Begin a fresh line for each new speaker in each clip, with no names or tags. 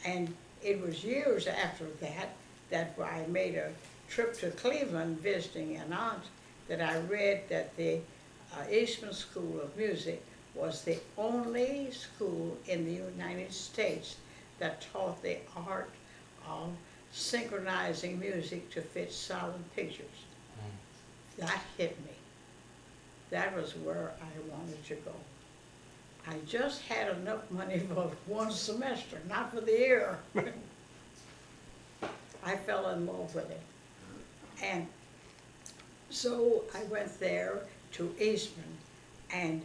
And it was years after that that I made a trip to Cleveland visiting an aunt that I read that the Eastman School of Music was the only school in the United States that taught the art of synchronizing music to fit silent pictures. That hit me. That was where I wanted to go. I just had enough money for one semester, not for the year. I fell in love with it. And so I went there to Eastman, and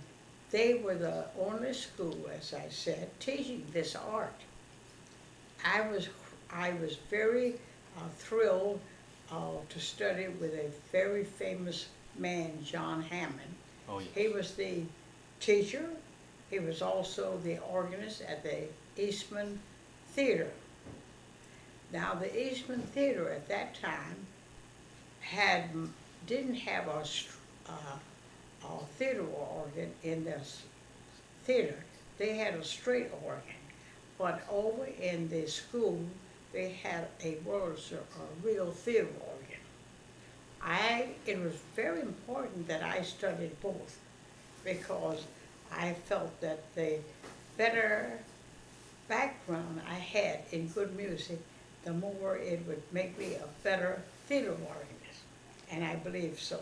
they were the only school, as I said, teaching this art. I was very thrilled to study with a very famous man, John Hammond.
Oh, yes.
He was the teacher. He was also the organist at the Eastman Theater. Now, the Eastman Theater at that time didn't have a theater organ in this theater. They had a straight organ. But over in the school, they had a Rosa Rio theater organ. It was very important that I studied both, because I felt that the better background I had in good music, the more it would make me a better theater organist, and I believe so.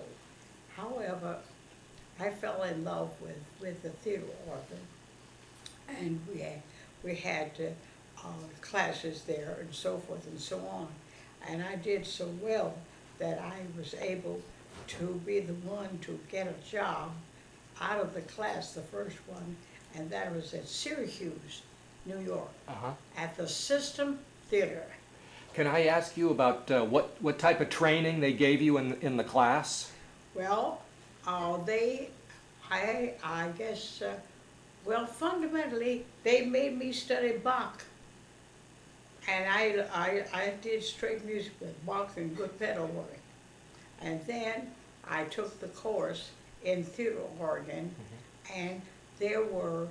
However, I fell in love with the theater organ, and we had classes there and so forth and so on. And I did so well that I was able to be the one to get a job out of the class, the first one, and that was at Syracuse, New York, at the System Theater.
Can I ask you about what type of training they gave you in the class?
Well, I guess, well, fundamentally, they made me study Bach. And I did straight music with Bach and good pedal work. And then I took the course in theater organ, and there were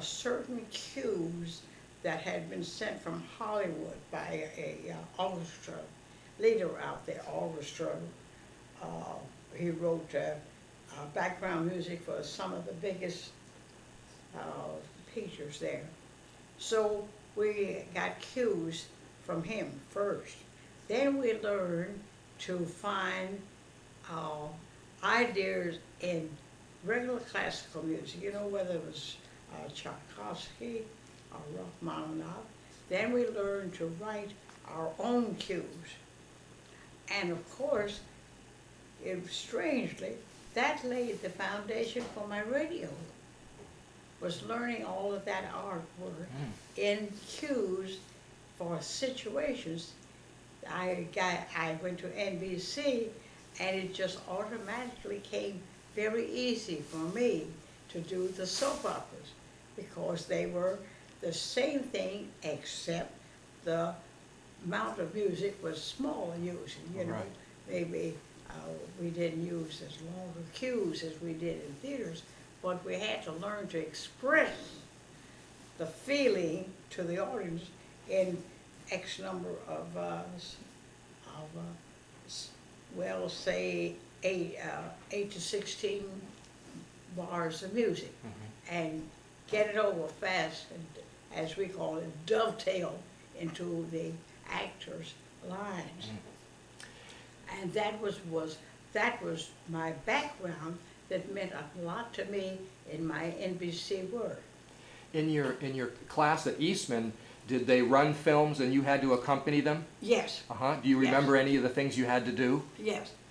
certain cues that had been sent from Hollywood by a orchestra leader out there, orchestra. He wrote background music for some of the biggest pictures there. So we got cues from him first. Then we learned to find ideas in regular classical music, you know, whether it was Tchaikovsky or Rachmaninoff. Then we learned to write our own cues. And of course, strangely, that laid the foundation for my radio, was learning all of that artwork in cues for situations. I went to NBC, and it just automatically came very easy for me to do the soap operas, because they were the same thing, except the amount of music was smaller using, you know.
Right.
Maybe we didn't use as long of cues as we did in theaters, but we had to learn to express the feeling to the audience in X number of well, say 8 to 16 bars of music, and get it over fast, and, as we call it, dovetail into the actor's lines. And that was my background that meant a lot to me in my NBC work.
In your class at Eastman, did they run films and you had to accompany them?
Yes.
Do you remember any of the things you had to do?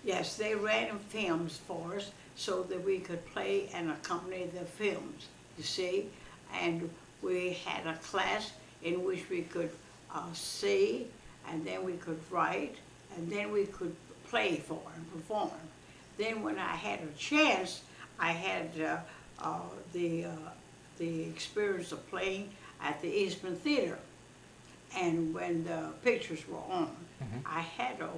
Yes, they ran films for us so that we could play and accompany the films, you see. And we had a class in which we could see, and then we could write, and then we could play for and perform. Then when I had a chance, I had the experience of playing at the Eastman Theater. And when the pictures were on, I had a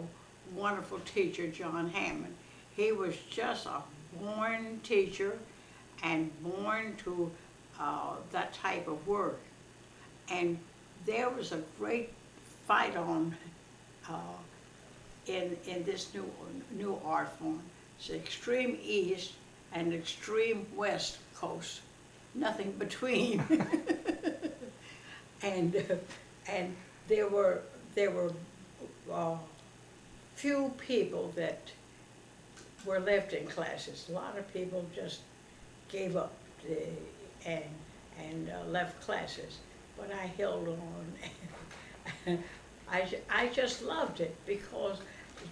wonderful teacher, John Hammond. He was just a born teacher and born to that type of work. And there was a great fight on in this new art form. It's the extreme east and extreme west coast, nothing between. and there were few people that were left in classes. A lot of people just gave up and left classes, but I held on. I just loved it because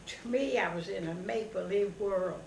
to me I was in a make-believe world.